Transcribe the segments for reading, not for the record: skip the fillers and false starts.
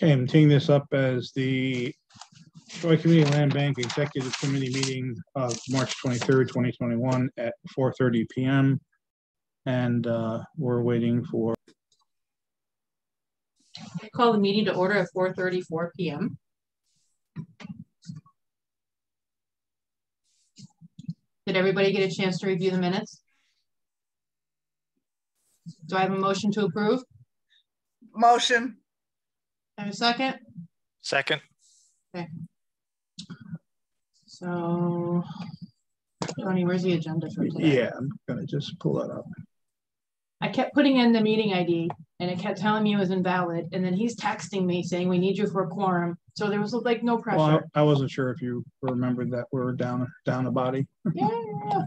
Okay, I'm teeing this up as the Troy Community Land Bank Executive Committee meeting of March 23rd, 2021 at 4:30 p.m. And we're waiting for. I call the meeting to order at 4:34 p.m. Did everybody get a chance to review the minutes? Do I have a motion to approve? Motion. Have a second? Second. Okay. So, Tony, where's the agenda for today? Yeah, I'm gonna just pull that up. I kept putting in the meeting ID and it kept telling me it was invalid. And then he's texting me saying we need you for a quorum. So there was like no pressure. Well, I wasn't sure if you remembered that we were down a body. Yeah.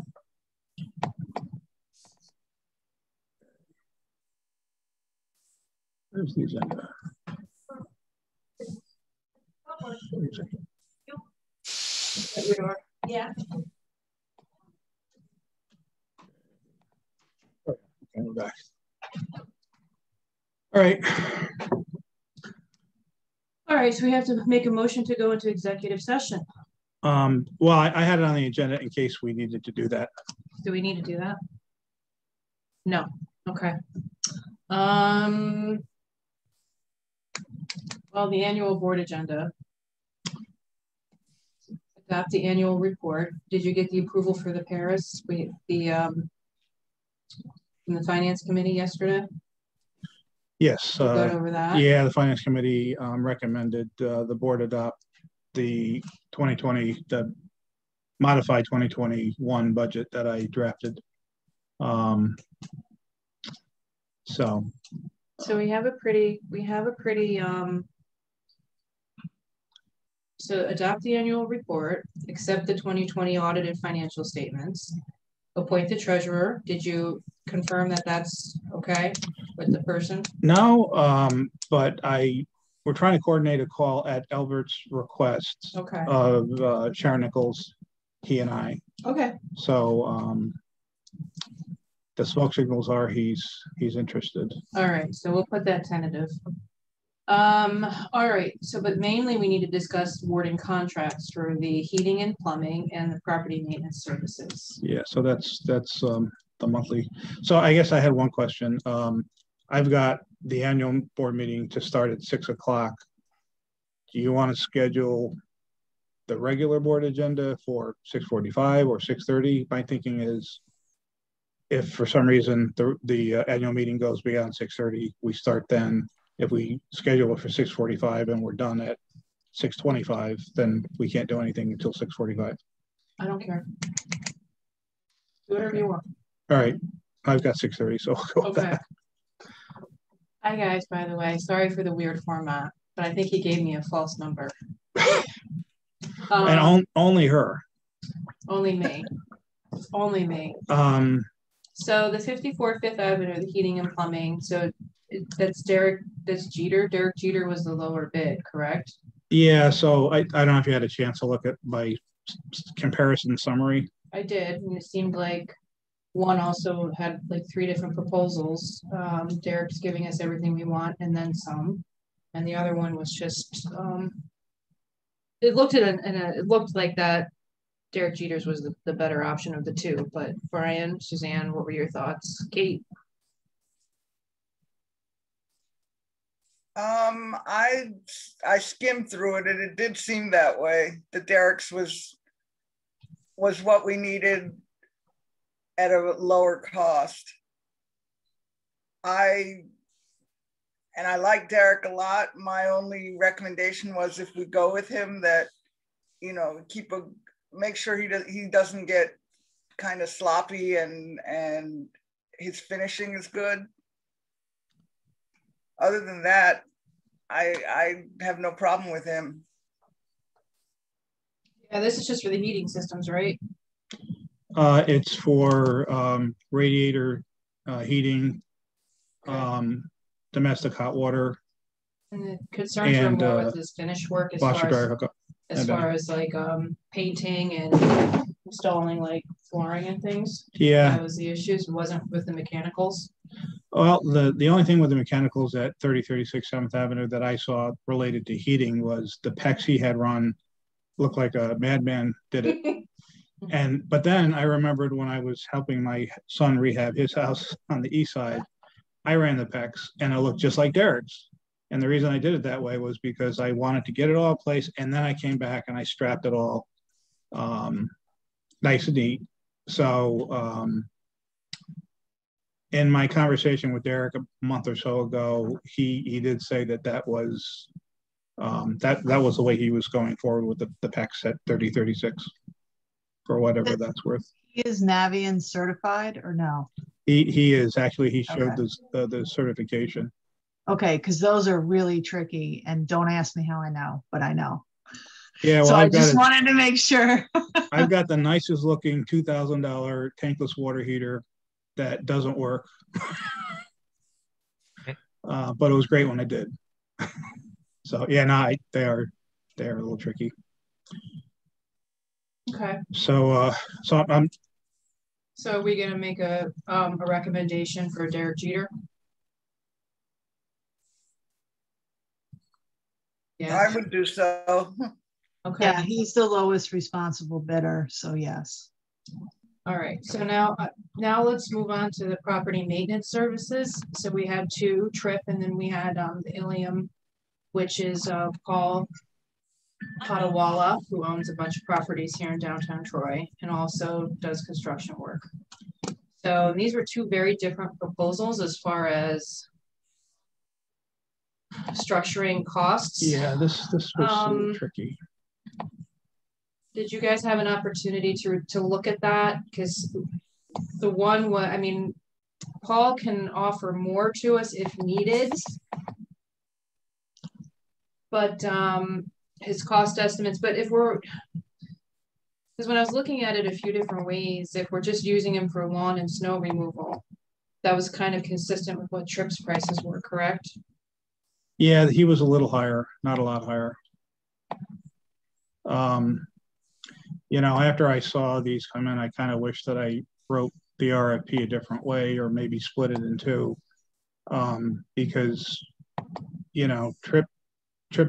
Where's the agenda? Yeah. Okay, we're back. All right. All right, so we have to make a motion to go into executive session. Well, I had it on the agenda in case we needed to do that. Do we need to do that? No. Okay. Well, the annual board agenda. Adopt the annual report. Did you get the approval for the Paris? From the finance committee yesterday? Yes. Good over that? Yeah, the finance committee recommended the board adopt the modified 2021 budget that I drafted. So we have a pretty so adopt the annual report, accept the 2020 audited financial statements, appoint the treasurer. Did you confirm that that's okay with the person? No, but we're trying to coordinate a call at Albert's request. Okay. Of Sharon Nichols, he and I. Okay. So the smoke signals are he's interested. All right, so we'll put that tentative. All right, so but mainly we need to discuss awarding contracts for the heating and plumbing and the property maintenance services. Yeah, so that's the monthly. So I guess I had one question. I've got the annual board meeting to start at 6 o'clock. Do you want to schedule the regular board agenda for 6:45 or 6:30? My thinking is, if for some reason the annual meeting goes beyond 6:30, we start then. If we schedule it for 6:45 and we're done at 6:25, then we can't do anything until 6:45. I don't care. Do whatever you want. All right, I've got 6:30, so we'll go with that. Hi guys, by the way, sorry for the weird format, but I think he gave me a false number. And only her. Only me. Only me. So the 54 Fifth Avenue, the heating and plumbing. So that's Jeter. Derek Jeter was the lower bid, correct? Yeah. So I don't know if you had a chance to look at my comparison summary. I did, and it seemed like one also had like 3 different proposals. Derek's giving us everything we want and then some, and the other one was just it looked like that Derek Jeter's was the better option of the two. But Brian, Suzanne, what were your thoughts? Kate? I skimmed through it and it did seem that way. The Derek's was what we needed at a lower cost. I like Derek a lot. My only recommendation was if we go with him that, make sure he doesn't get kind of sloppy and his finishing is good. Other than that, I have no problem with him. Yeah, this is just for the heating systems, right? It's for radiator heating, domestic hot water. And the concerns are more with this finish work as far as like painting and installing like flooring and things. Yeah, that was the issues. It wasn't with the mechanicals. Well, the only thing with the mechanicals at 3036 7th Avenue that I saw related to heating was the PEX he had run looked like a madman did it. But then I remembered when I was helping my son rehab his house on the east side, I ran the PEX and it looked just like Derek's. And the reason I did it that way was because I wanted to get it all in place, and then I came back and I strapped it all nice and neat. So in my conversation with Derek a month or so ago, he did say that was that was the way he was going forward with the PEX at 3036 for whatever that's worth. He is Navien certified or no? He is actually. He showed the certification. Okay, because those are really tricky, and don't ask me how I know, but I know. Yeah, well, so I just wanted to make sure. I've got the nicest looking $2,000 tankless water heater that doesn't work, but it was great when it did. So yeah, no, they are a little tricky. Okay. So I'm. So are we gonna make a recommendation for Derek Jeter? Yeah, I would do so. Okay. Yeah, he's the lowest responsible bidder, so yes. All right. So now let's move on to the property maintenance services. So we had two, Trip, and then we had the Ilium, which is Paul Potawala, who owns a bunch of properties here in downtown Troy and also does construction work. So these were two very different proposals as far as structuring costs. Yeah, this was a little tricky. Did you guys have an opportunity to look at that? Because the one was, I mean, Paul can offer more to us if needed, but his cost estimates, but if we're, because when I was looking at it a few different ways, if we're just using him for lawn and snow removal, that was kind of consistent with what Tripp's prices were, correct? Yeah, he was a little higher, not a lot higher. You know, after I saw these come in, I kind of wish that I wrote the RFP a different way, or maybe split it in two, because, you know, Trip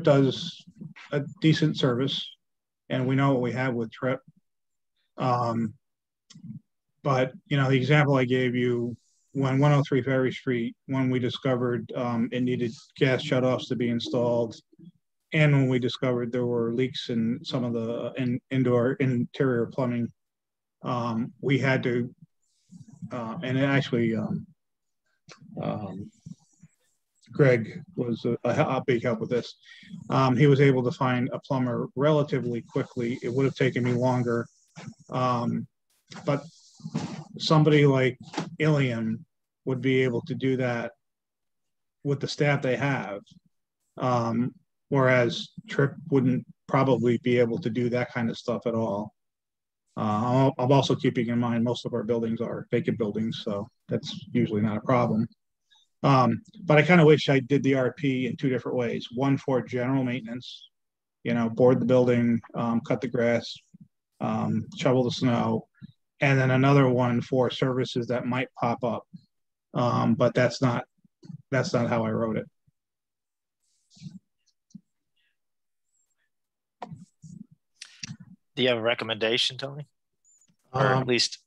does a decent service, and we know what we have with Trip. But, you know, the example I gave you, when 103 Ferry Street, when we discovered it needed gas shutoffs to be installed, and when we discovered there were leaks in some of the indoor interior plumbing, we had to, and actually, Greg was a big help with this. He was able to find a plumber relatively quickly. It would have taken me longer, but somebody like Ilium would be able to do that with the staff they have. Whereas Trip wouldn't probably be able to do that kind of stuff at all. I'm also keeping in mind most of our buildings are vacant buildings, so that's usually not a problem. But I kind of wish I did the RP in two different ways. One for general maintenance, you know, board the building, cut the grass, shovel the snow, and then another one for services that might pop up. But that's not how I wrote it. Do you have a recommendation, Tony? Or at least?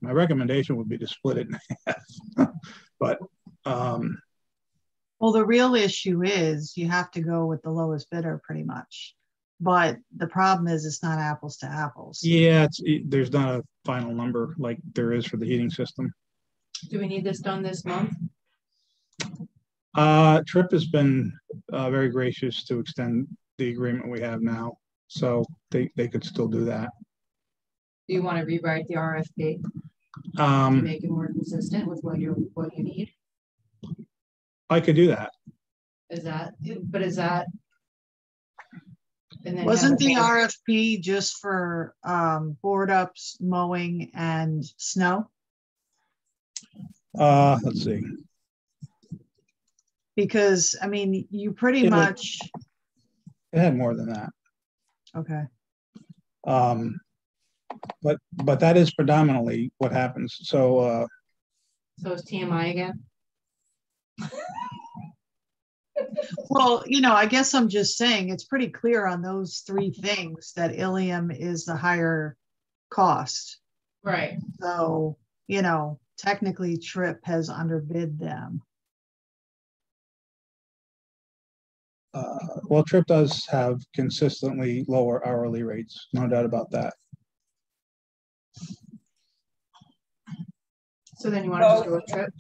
My recommendation would be to split it in half. But well, the real issue is you have to go with the lowest bidder pretty much. But the problem is it's not apples to apples. Yeah, there's not a final number like there is for the heating system. Do we need this done this month? Trip has been very gracious to extend the agreement we have now, so they could still do that. Do you want to rewrite the RFP to make it more consistent with what you need? I could do that. Is that? And then wasn't the RFP just for board ups, mowing, and snow? Let's see. Because I mean, you pretty much. It had more than that. Okay. but that is predominantly what happens. So So it's TMI again? Well, I guess I'm just saying it's pretty clear on those three things that Ilium is the higher cost. Right. So, technically Trip has underbid them. well, Trip does have consistently lower hourly rates, no doubt about that. So then you want to just go with Trip?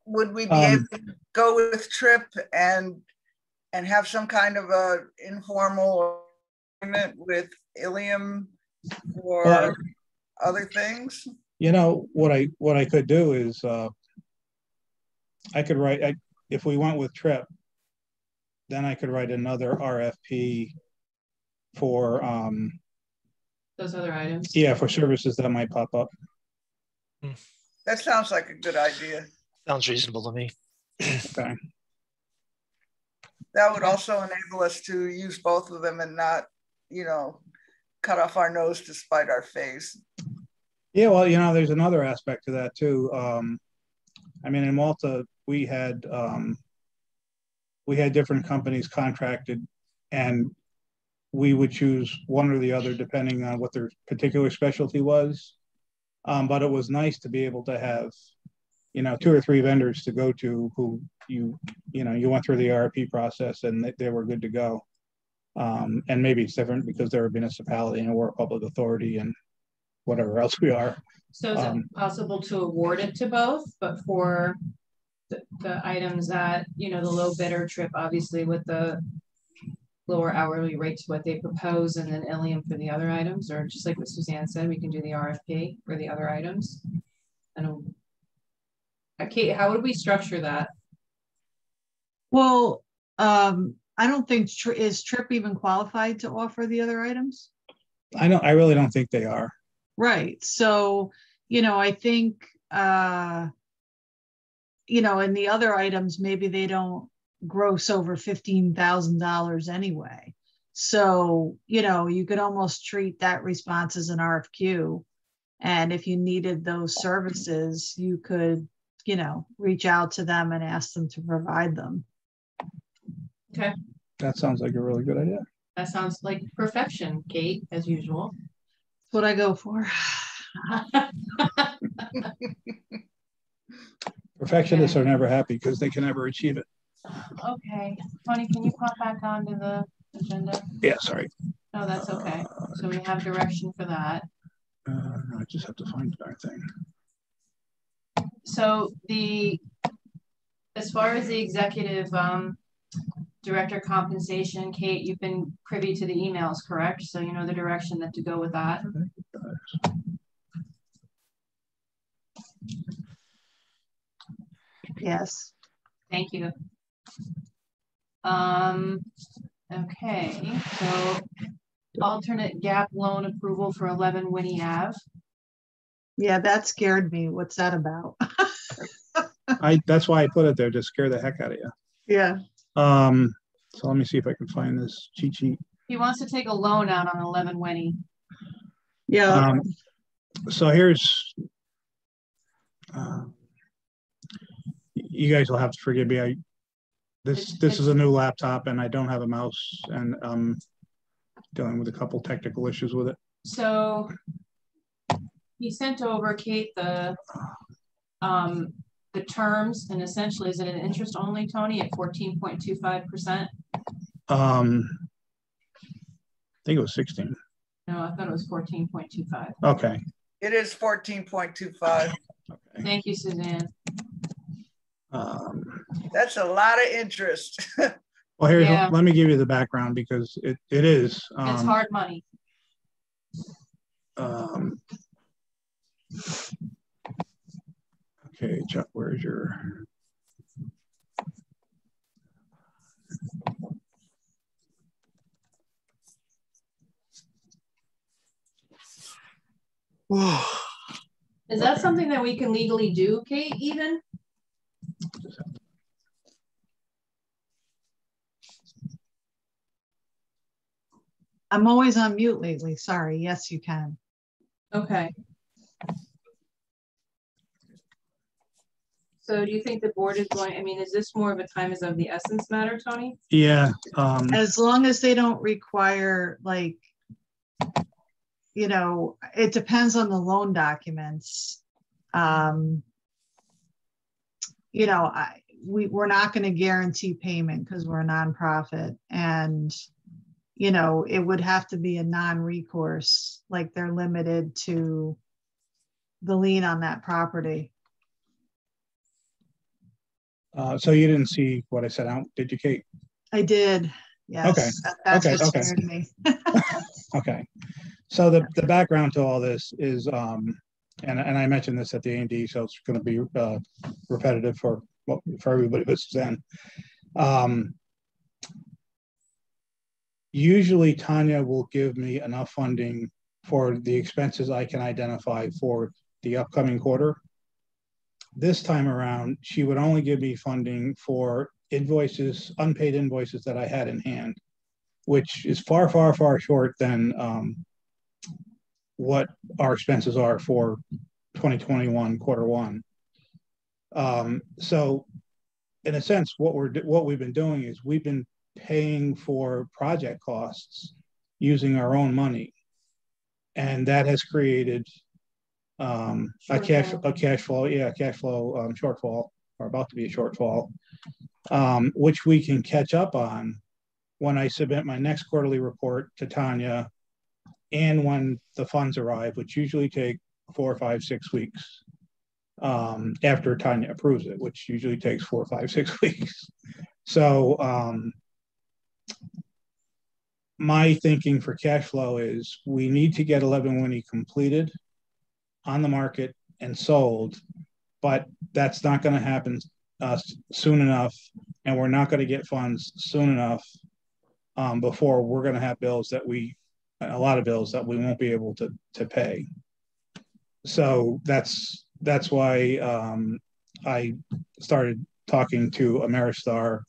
Would we be able to go with Trip and have some kind of a informal agreement with Ilium or other things? What I could do is I could write, if we went with Trip, then I could write another RFP for those other items. Yeah, for services that might pop up. That sounds like a good idea. Sounds reasonable to me. Okay. That would also enable us to use both of them and not, cut off our nose to spite our face. Yeah, well, there's another aspect to that too. I mean, in Malta, we had different companies contracted, and we would choose one or the other depending on what their particular specialty was. But it was nice to be able to have, 2 or 3 vendors to go to who you went through the RFP process and they were good to go. And maybe it's different because they're a municipality and we're a public authority and whatever else we are. So is it possible to award it to both, but for the items that, the low bidder Trip, obviously with the lower hourly rates, what they propose, and then Ilium for the other items, or just like what Suzanne said, we can do the RFP for the other items. And Kate, how would we structure that? Well, I don't think is Trip even qualified to offer the other items? I really don't think they are. Right. So, I think, in the other items, maybe they don't gross over $15,000 anyway. So, you could almost treat that response as an RFQ. And if you needed those services, you could, reach out to them and ask them to provide them. Okay. That sounds like a really good idea. That sounds like perfection, Kate, as usual. That's what I go for. Perfectionists are never happy because they can never achieve it. Okay. Tony, can you pop back onto the agenda? Yeah, sorry. No, that's okay. So we have direction for that. I just have to find our thing. So as far as the executive director compensation, Kate, you've been privy to the emails, correct? So you know the direction that to go with that. Yes. Thank you. Okay, so alternate gap loan approval for 11 Winnie Ave. Yeah, that scared me. What's that about? That's why I put it there to scare the heck out of you. Yeah. So let me see if I can find this cheat sheet. He wants to take a loan out on 11 Winnie. Yeah. So here's, you guys will have to forgive me. This is a new laptop and I don't have a mouse and I'm dealing with a couple technical issues with it. So he sent over, Kate, the terms, and essentially is it an interest only, Tony, at 14.25%? I think it was 16. No, I thought it was 14.25. Okay. It is 14.25. Okay. Thank you, Suzanne. That's a lot of interest. Well, here, let me give you the background because it is. It's hard money. Okay, Chuck, where's your? Is that something that we can legally do, Kate, even? I'm always on mute lately. Sorry. Yes, you can. Okay. So do you think the board is going, I mean, is this more of a time is of the essence matter, Tony? Yeah. As long as they don't require, like, you know, it depends on the loan documents. You know, we're not going to guarantee payment because we're a nonprofit, and you know, it would have to be a non-recourse, like they're limited to the lien on that property. So you didn't see what I sent out, did you, Kate? I did. Yes. Okay. That's Okay. what scared me. Okay. So the background to all this is, and I mentioned this at the A&D, so it's going to be repetitive for everybody but Suzanne. Usually Tanya will give me enough funding for the expenses I can identify for the upcoming quarter. This time around, she would only give me funding for invoices, unpaid invoices that I had in hand, which is far, far, far short than what our expenses are for 2021 quarter one. So in a sense, what we've been doing is we've been paying for project costs using our own money, and that has created a cash flow shortfall, or about to be a shortfall, which we can catch up on when I submit my next quarterly report to Tanya, and when the funds arrive, which usually take 4, 5, 6 weeks after Tanya approves it, which usually takes 4, 5, 6 weeks. So my thinking for cash flow is we need to get 11 Winnie completed, on the market, and sold, but that's not going to happen soon enough, and we're not going to get funds soon enough before we're going to have bills that a lot of bills that we won't be able to pay. So that's why I started talking to Ameristar.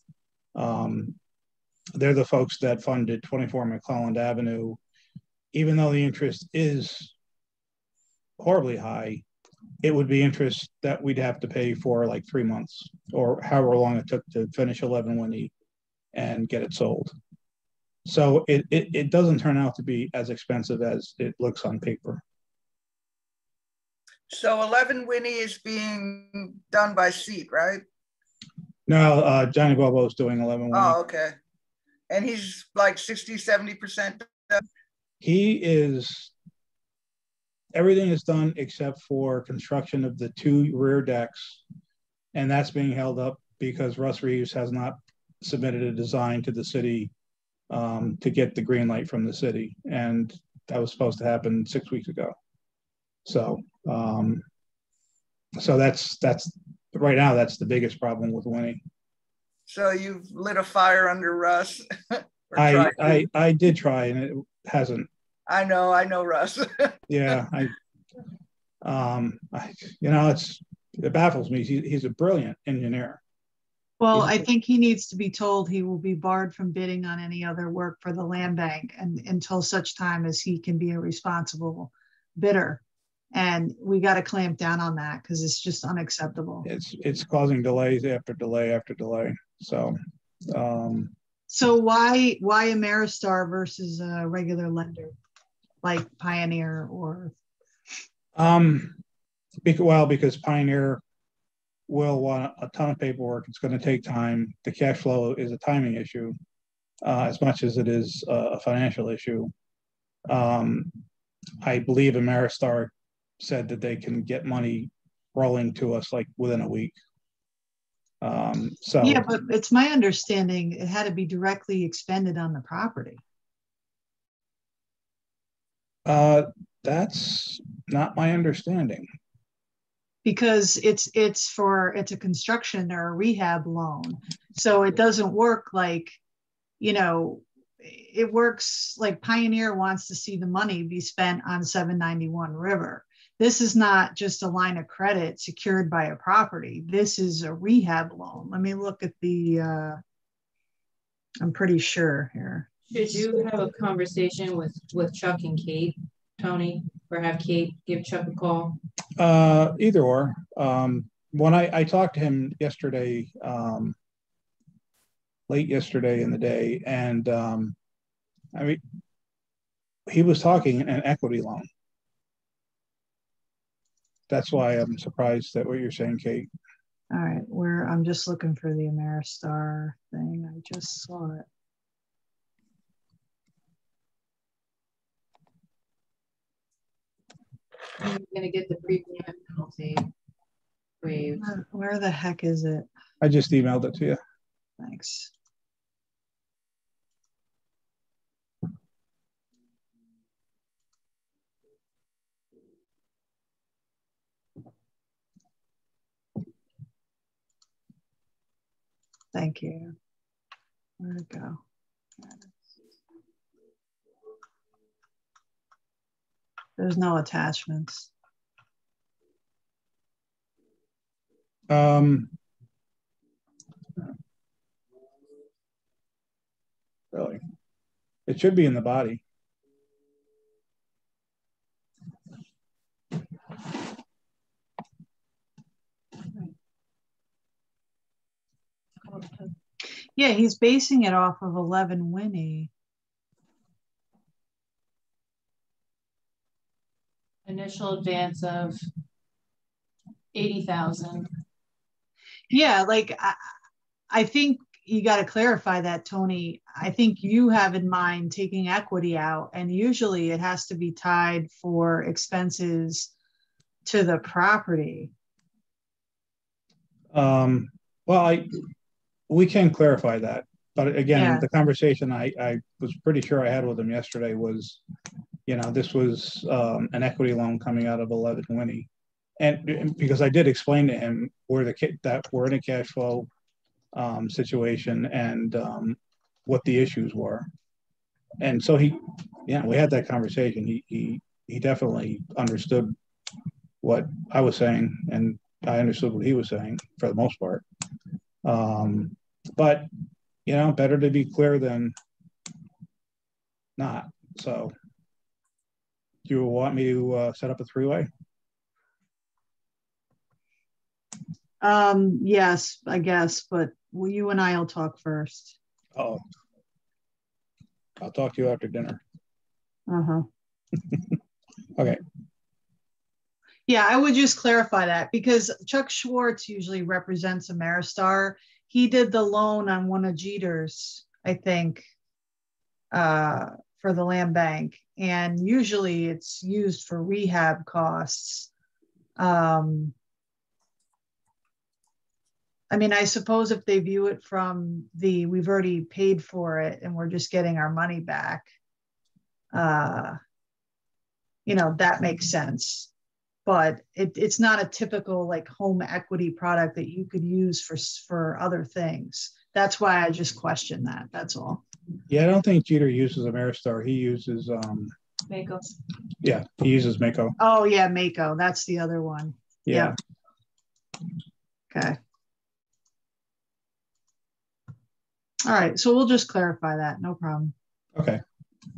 They're the folks that funded 24 McClelland Avenue. Even though the interest is horribly high, it would be interest that we'd have to pay for like 3 months or however long it took to finish 11 Winnie and get it sold. So it doesn't turn out to be as expensive as it looks on paper. So 11 Winnie is being done by seat, right? No, Johnny Bobo is doing 11 Winnie. Oh, okay. And he's like 60, 70% done? He is, everything is done except for construction of the 2 rear decks. And that's being held up because Russ Reeves has not submitted a design to the city to get the green light from the city. And that was supposed to happen 6 weeks ago. So, so that's right now, that's the biggest problem with Winnie. So you've lit a fire under Russ? I did try, and it hasn't. I know Russ. Yeah, you know, it baffles me. He's a brilliant engineer. Well, I think he needs to be told he will be barred from bidding on any other work for the land bank, and until such time as he can be a responsible bidder. And we got to clamp down on that because it's just unacceptable. It's causing delays after delay after delay. So so why Ameristar versus a regular lender like Pioneer or because Pioneer will want a ton of paperwork. It's going to take time. The cash flow is a timing issue as much as it is a financial issue. I believe Ameristar said that they can get money rolling to us like within a week. So yeah, but it's my understanding it had to be directly expended on the property. That's not my understanding. Because it's a construction or a rehab loan. So it doesn't work like, you know, it works like Pioneer wants to see the money be spent on 791 River. This is not just a line of credit secured by a property. This is a rehab loan. Let me look at the, I'm pretty sure here. Should you have a conversation with Chuck and Kate Tony, or have Kate give Chuck a call? Either or. When I talked to him yesterday, late yesterday in the day, and I mean, he was talking an equity loan. That's why I'm surprised at what you're saying, Kate. All right, I'm just looking for the Ameristar thing. I just saw it. I'm gonna get the prepayment penalty waived. Where the heck is it? I just emailed it to you. Thanks. Thank you. Where'd it go? There's no attachments. Really? It should be in the body. Yeah, he's basing it off of 11 Winnie. Initial advance of 80,000. Yeah, like I think you got to clarify that, Tony. I think you have in mind taking equity out, and usually it has to be tied for expenses to the property. Well, we can clarify that, but again, the conversation I was pretty sure I had with him yesterday was, you know, this was an equity loan coming out of 11 Winnie, and because I did explain to him that we're in a cash flow situation and what the issues were, and so we had that conversation. He definitely understood what I was saying, and I understood what he was saying for the most part. But you know, better to be clear than not. So, do you want me to set up a three-way? Yes, I guess, but you and I will talk first. Oh, I'll talk to you after dinner. Okay. Yeah, I would just clarify that because Chuck Schwartz usually represents Ameristar. He did the loan on one of Jeter's, I think, for the land bank, and usually it's used for rehab costs. I mean, I suppose if they view it from we've already paid for it and we're just getting our money back, you know, that makes sense. But it's not a typical like home equity product that you could use for other things. That's why I just questioned that. That's all. Yeah, I don't think Jeter uses Ameristar. He uses Mako. Yeah, he uses Mako. Oh yeah, Mako. That's the other one. Yeah. Okay. All right. So we'll just clarify that. No problem. Okay.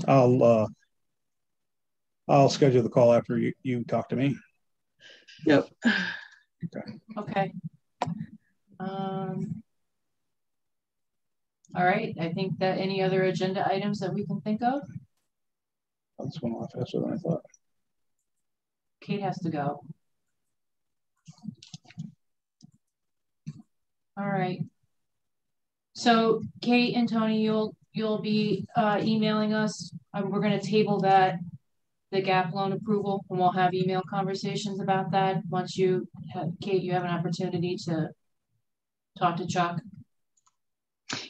I'll schedule the call after you talk to me. Yep. Okay. All right. I think that any other agenda items that we can think of? Oh, this went off faster than I thought. Kate has to go. All right. So Kate and Tony, you'll be emailing us. We're going to table the gap loan approval, and we'll have email conversations about that once Kate, you have an opportunity to talk to Chuck.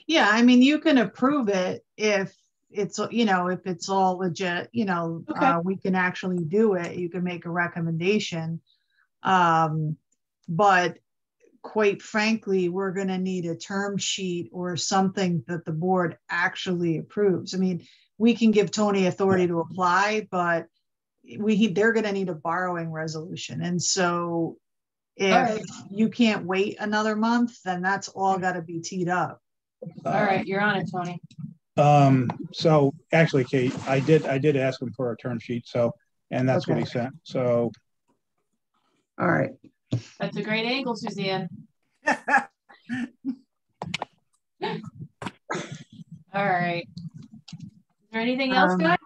Yeah, I mean, you can approve it if it's, you know, if it's all legit, you know, okay. We can actually do it. You can make a recommendation. But quite frankly, we're going to need a term sheet or something that the board actually approves. I mean, we can give Tony authority to apply, but they're going to need a borrowing resolution. And so if you can't wait another month, then that's all got to be teed up. All right, you're on it, Tony. So actually, Kate, I did ask him for a term sheet. So and that's what Okay. he sent. So, All right. That's a great angle, Suzanne. All right. Is there anything else, guys?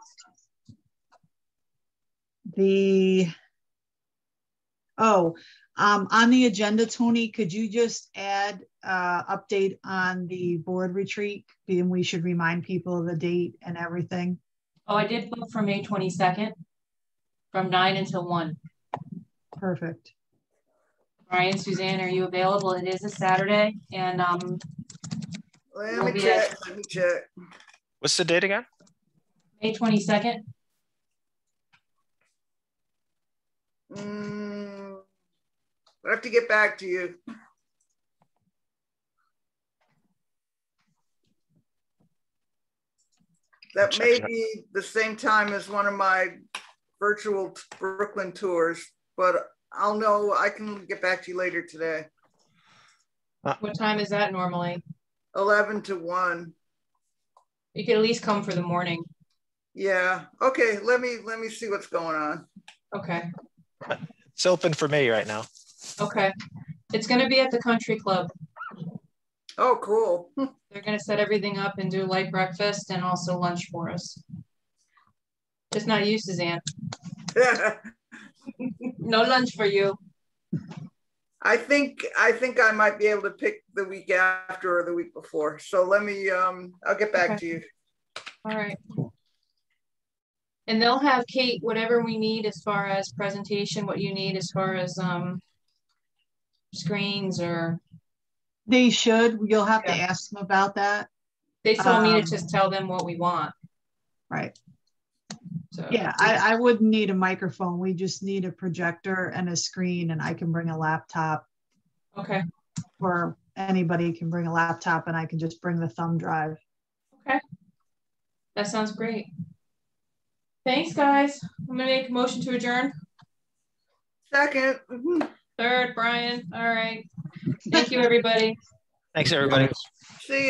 On the agenda, Tony, could you just add update on the board retreat? And we should remind people of the date and everything. Oh, I did book for May 22nd from 9 until 1. Perfect. Brian, Suzanne, are you available? It is a Saturday, and let me check. What's the date again? May 22nd. I have to get back to you. That may be the same time as one of my virtual Brooklyn tours, but I'll know. I can get back to you later today. What time is that normally? 11 to 1. You could at least come for the morning. Yeah. Okay. Let me see what's going on. Okay. It's open for me right now. Okay. It's going to be at the country club. Oh, cool. They're going to set everything up and do light breakfast and also lunch for us. Just not you, Suzanne. No lunch for you. I think I might be able to pick the week after or the week before. So let me, I'll get back to you. All right. And they'll have Kate, whatever we need as far as presentation, what you need as far as screens or. They should. You'll have to ask them about that. They told me to just tell them what we want. Right. So yeah, I wouldn't need a microphone. We just need a projector and a screen, and I can bring a laptop. Okay. Or anybody can bring a laptop, and I can just bring the thumb drive. Okay. That sounds great. Thanks, guys. I'm gonna make a motion to adjourn. Second. Third, Brian. All right. Thank you, everybody. Thanks, everybody.